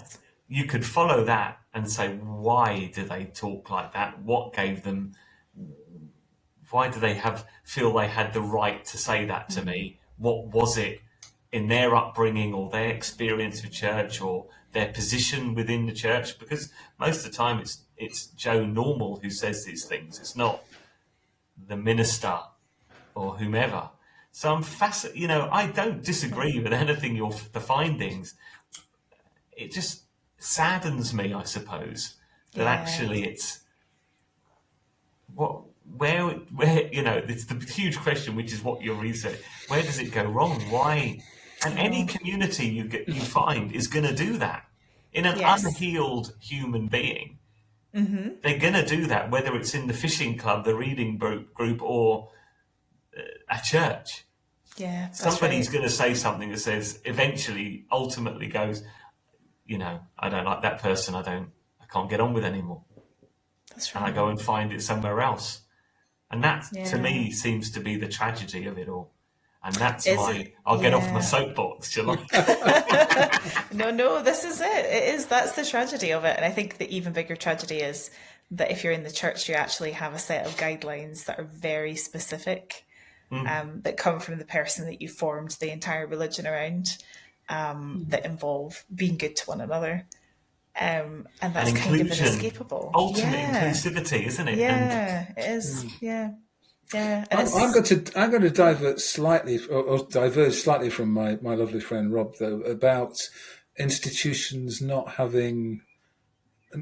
you could follow that and say, why do they talk like that? What gave them... Why do they feel they had the right to say that to me? What was it in their upbringing or their experience of church or their position within the church? Because most of the time it's Joe Normal who says these things. It's not the minister or whomever. So I'm fascinated. I don't disagree with anything the findings. It just saddens me, I suppose, that actually it's where it's the huge question, which is what your research, where does it go wrong? Why? And any community you find is going to do that in an unhealed human being. they're going to do that, whether it's in the fishing club, the reading group, or a church. Yeah, that's Somebody's right. going to say something that says, eventually, ultimately goes, I don't like that person. I can't get on with anymore. That's And I right. go and find it somewhere else. And that, to Yeah. me, seems to be the tragedy of it all. And that's Is it? I'll get off my Yeah. soapbox, shall I? No, this is it. That's the tragedy of it. And I think the even bigger tragedy is that if you're in the church, you actually have a set of guidelines that are very specific, that come from the person that you formed the entire religion around, that involve being good to one another. And And that's kind of inclusion, inescapable. ultimate Yeah. inclusivity, isn't it? Yeah, it is. Yeah. Yeah. And I'm going to divert slightly, or diverge slightly from my lovely friend Rob, though, about institutions not having.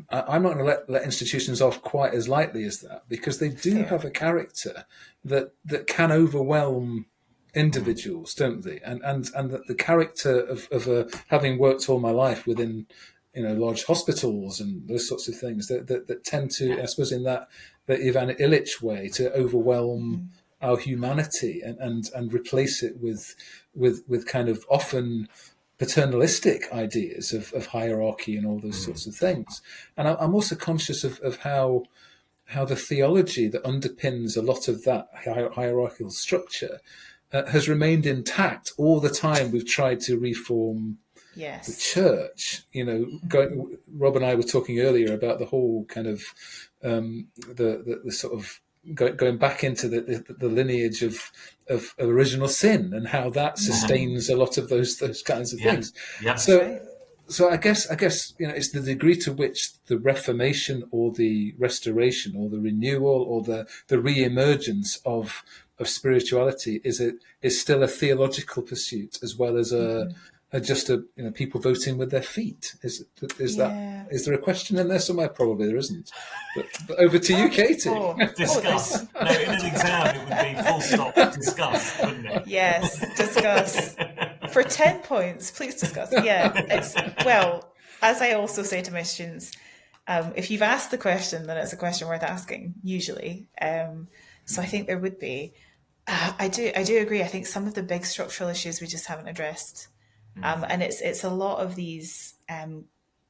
I'm not going to let institutions off quite as lightly as that, because they do fair. have a character that can overwhelm individuals, don't they? And that the character of having worked all my life within large hospitals and those sorts of things that tend to, I suppose, in that Ivan Illich way, to overwhelm our humanity and replace it with kind of often paternalistic ideas of hierarchy and all those sorts of things. And I'm also conscious of how the theology that underpins a lot of that hierarchical structure has remained intact all the time we've tried to reform the Yes. church. Rob and I were talking earlier about the whole kind of the sort of going back into the lineage of original sin, and how that sustains a lot of those kinds of things. Yeah. So I guess it's the degree to which the Reformation or the Restoration or the renewal or the re-emergence of spirituality is still a theological pursuit, as well as just people voting with their feet. Is there a question in there somewhere? Probably there isn't. But over to you, Katie. Discuss. No, in an exam it would be full stop. Discuss, wouldn't it? Yes, discuss. For 10 points, please discuss. Yeah, as I also say to my students, if you've asked the question, then it's a question worth asking, usually. So I think there would be. I do agree. I think some of the big structural issues we just haven't addressed. And it's a lot of these kind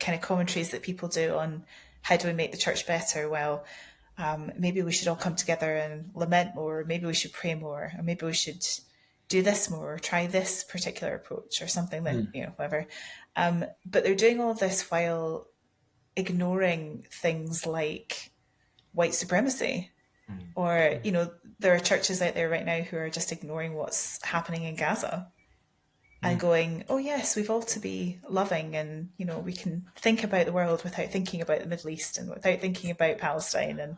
of commentaries that people do on how do we make the church better? Well, maybe we should all come together and lament more, or maybe we should pray more, or maybe we should do this more, or try this particular approach, or something that, whatever. But they're doing all of this while ignoring things like white supremacy. Or, there are churches out there right now who are just ignoring what's happening in Gaza and going, oh yes, we've all to be loving, and we can think about the world without thinking about the Middle East and without thinking about Palestine, and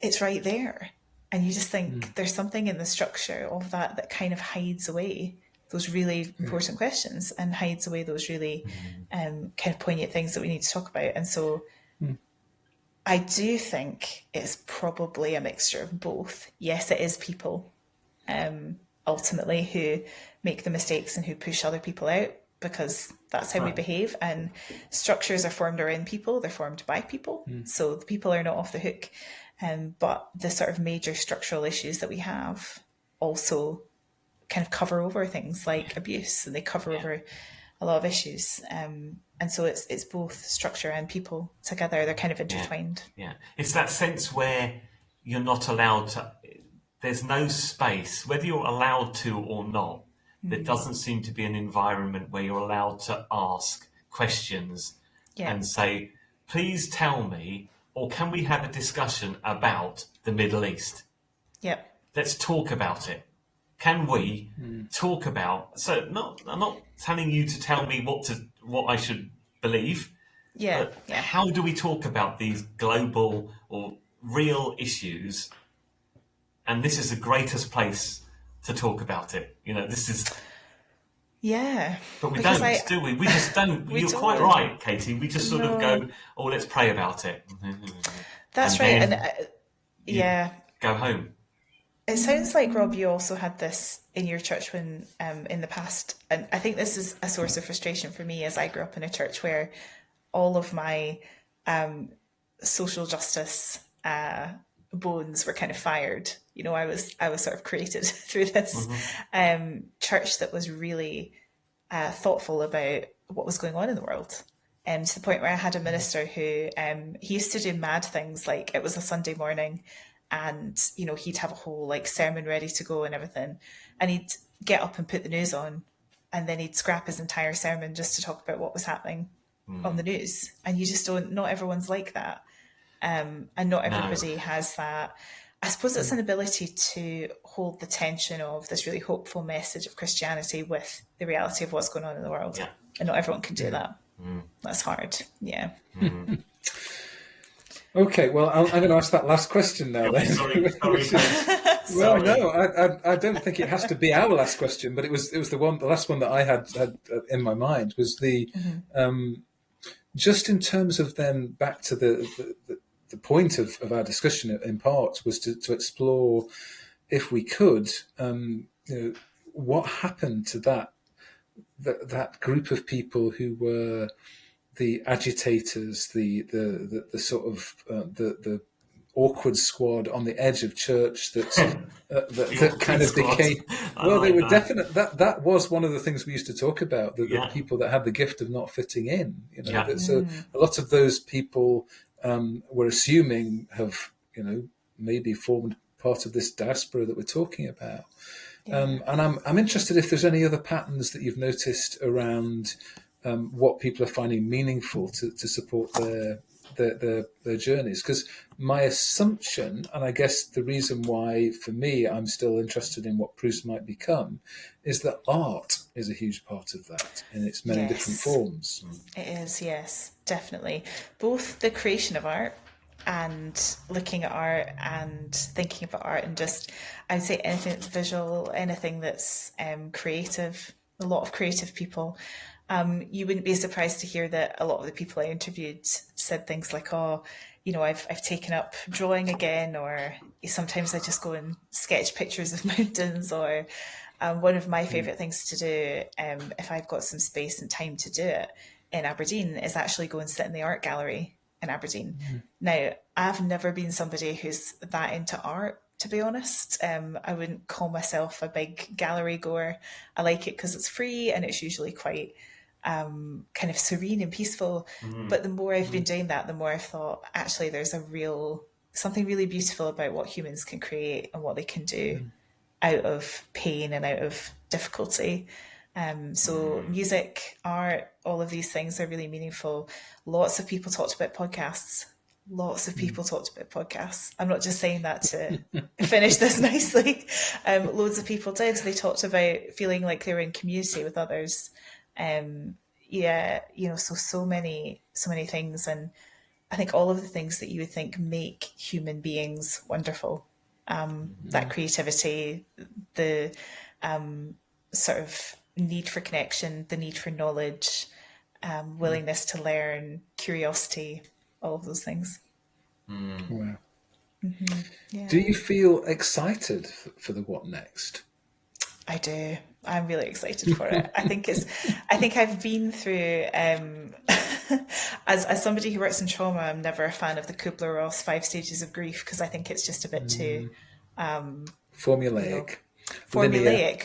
it's right there. And you just think there's something in the structure of that kind of hides away those really important questions, and hides away those really kind of poignant things that we need to talk about. And so I do think it's probably a mixture of both. Yes, it is people ultimately who make the mistakes and who push other people out, because that's how we behave. And structures are formed around people, they're formed by people. So the people are not off the hook. But the sort of major structural issues that we have also kind of cover over things like abuse, and they cover over a lot of issues. And so it's both structure and people together. They're kind of intertwined. Yeah. It's that sense where you're not allowed to, there's no space, whether you're allowed to or not. There doesn't seem to be an environment where you're allowed to ask questions and say, please tell me, or can we have a discussion about the Middle East? Yep. Let's talk about it. Can we talk about? So, I'm not telling you to tell me what I should believe. But how do we talk about these global or real issues? And this is the greatest place to talk about it. This is. Yeah. But we don't, do we? We just don't. You're quite right, Katie. We just sort of go, oh, let's pray about it. That's and right. And go home. It sounds like, Rob, you also had this in your church when in the past, and I think this is a source of frustration for me, as I grew up in a church where all of my social justice bones were kind of fired. You know, I was sort of created through this church that was really thoughtful about what was going on in the world. To the point where I had a minister who he used to do mad things, like it was a Sunday morning and, you know, he'd have a whole like sermon ready to go and everything. And he'd get up and put the news on, and then he'd scrap his entire sermon just to talk about what was happening on the news. And you just don't, not everyone's like that. And not everybody has that. I suppose it's an ability to hold the tension of this really hopeful message of Christianity with the reality of what's going on in the world. Yeah. And not everyone can do that. That's hard. Yeah. Okay, well, I'm going to ask that last question now. Then. Sorry. Well, no, I don't think it has to be our last question, but it was the last one that I had in my mind was the just in terms of then back to the point of our discussion in part was to explore, if we could, you know, what happened to that group of people who were the agitators, the sort of the awkward squad on the edge of church that kind of became. Well, they were definite. That was one of the things we used to talk about. The people that had the gift of not fitting in. You know, so a lot of those people we're assuming have, you know, maybe formed part of this diaspora that we're talking about. And I'm interested if there's any other patterns that you've noticed around what people are finding meaningful to support their journeys. Because my assumption, and I guess the reason why for me I'm still interested in what Proost might become, is that art is a huge part of that in its many different forms. It is, yes, definitely. Both the creation of art and looking at art and thinking about art, and just, I'd say anything that's visual, anything that's creative, a lot of creative people. You wouldn't be surprised to hear that a lot of the people I interviewed said things like, oh, you know, I've taken up drawing again, or sometimes I just go and sketch pictures of mountains, or one of my favourite things to do, if I've got some space and time to do it in Aberdeen, is actually go and sit in the art gallery in Aberdeen. Now, I've never been somebody who's that into art, to be honest. I wouldn't call myself a big gallery goer. I like it because it's free and it's usually quite kind of serene and peaceful. But the more I've been doing that, the more I've thought, actually, there's something really beautiful about what humans can create and what they can do out of pain and out of difficulty. So music, art, all of these things are really meaningful. Lots of people talked about podcasts. I'm not just saying that to finish this nicely. Loads of people did. They talked about feeling like they were in community with others. So many things. And I think all of the things that you would think make human beings wonderful, that creativity, the sort of need for connection, the need for knowledge, willingness to learn, curiosity, all of those things. Wow. Do you feel excited for the what next? I do. I'm really excited for it. I think I've been through, as somebody who works in trauma, I'm never a fan of the Kubler-Ross 5 stages of grief, because I think it's just a bit too formulaic. Linear.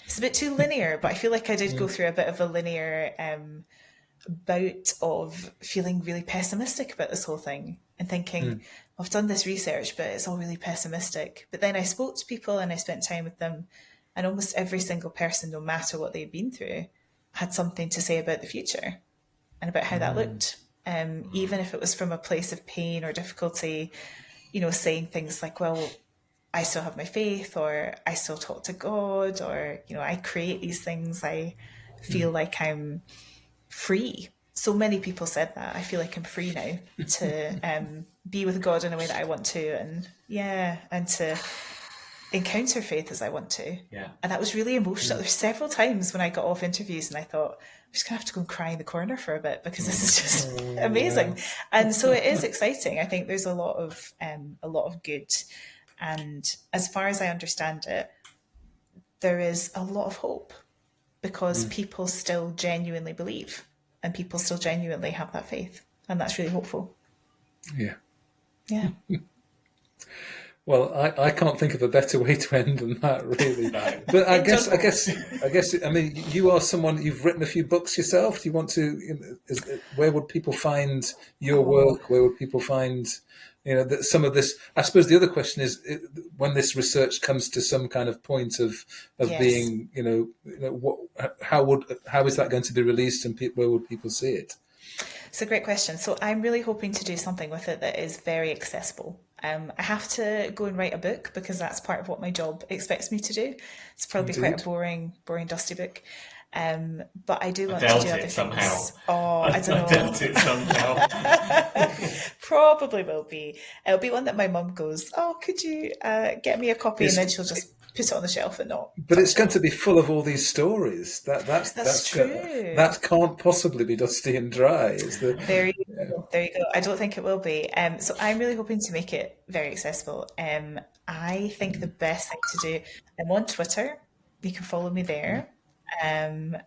It's a bit too linear, but I feel like I did go through a bit of a linear bout of feeling really pessimistic about this whole thing and thinking, I've done this research, but it's all really pessimistic. But then I spoke to people and I spent time with them, and almost every single person, no matter what they'd been through, had something to say about the future and about how that looked. Even if it was from a place of pain or difficulty, you know, saying things like, well, I still have my faith, or I still talk to God, or, you know, I create these things. I feel like I'm free. So many people said that. I feel like I'm free now to be with God in a way that I want to, and to encounter faith as I want to. Yeah. And that was really emotional. There's several times when I got off interviews and I thought, I'm just gonna have to go and cry in the corner for a bit, because this is just amazing. And so it is exciting. I think there's a lot of good. And as far as I understand it, there is a lot of hope, because people still genuinely believe and people still genuinely have that faith. And that's really hopeful. Yeah, Yeah. Well, I can't think of a better way to end than that, really. No. But I guess, I mean, you are someone, you've written a few books yourself. Do you want to, where would people find your work? Where would people find, some of this? I suppose the other question is, when this research comes to some kind of point of Yes. being, how is that going to be released, and where would people see it? It's a great question. So I'm really hoping to do something with it that is very accessible. I have to go and write a book because that's part of what my job expects me to do. It's probably quite a boring, dusty book. But I do want to do other things. Somehow. Oh, I don't know. I doubt it somehow. Probably will be. It'll be one that my mum goes, "Oh, could you get me a copy?" And then she'll just put it on the shelf and not. But it's going to be full of all these stories. That's true. That can't possibly be dusty and dry. There you go. There you go. I don't think it will be. So I'm really hoping to make it very accessible. I think the best thing to do. I'm on Twitter. You can follow me there. And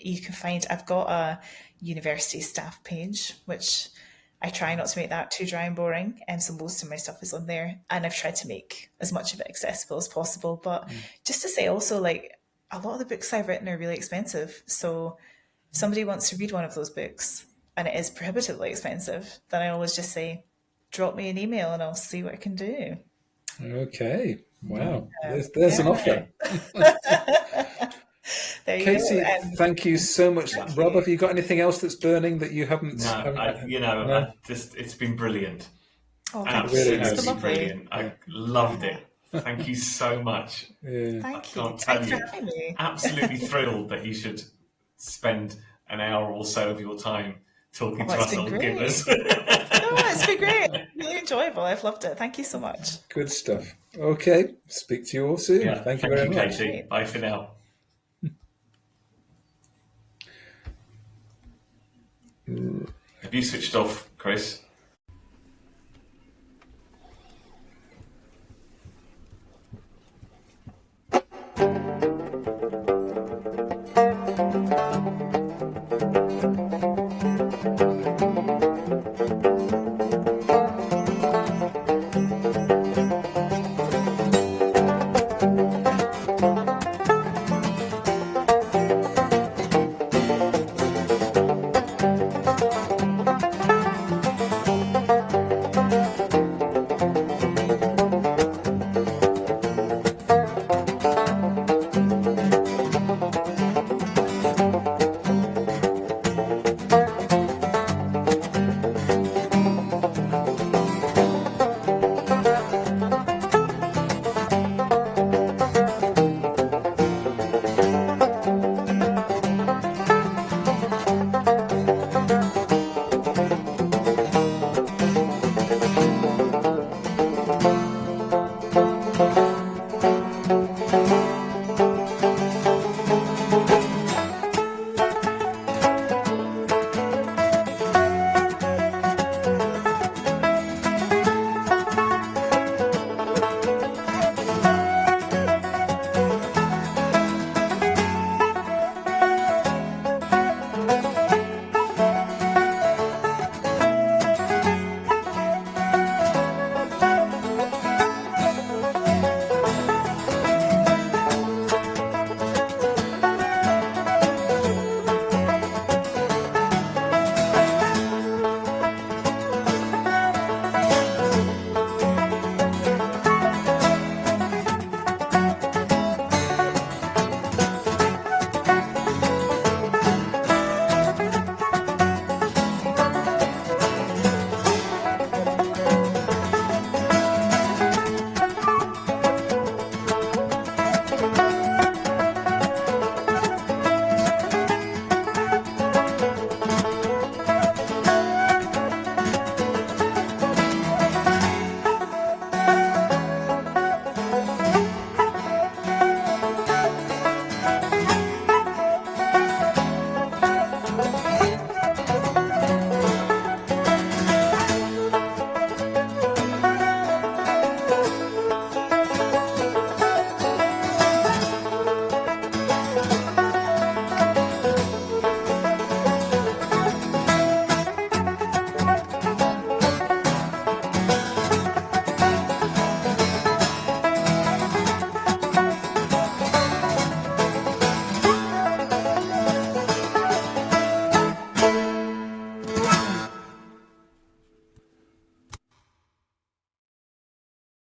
you can find, I've got a university staff page, which I try not to make that too dry and boring. And so most of my stuff is on there. And I've tried to make as much of it accessible as possible. But just to say also, like, a lot of the books I've written are really expensive. So if somebody wants to read one of those books and it is prohibitively expensive, then I always just say, drop me an email and I'll see what I can do. Okay. Wow. There's an offer. There you Katie, go. thank you so much. Rob, have you got anything else that's burning that you haven't? No, it's been brilliant. Oh, absolutely brilliant. I loved it. Thank you so much. Yeah. Thank you. Can't tell you. Absolutely thrilled that you should spend an hour or so of your time talking to us on Givers. No, it's been great. Really enjoyable. I've loved it. Thank you so much. Good stuff. Okay. Speak to you all soon. Yeah, thank you very much. Katie. Bye for now. Have you switched off, Chris?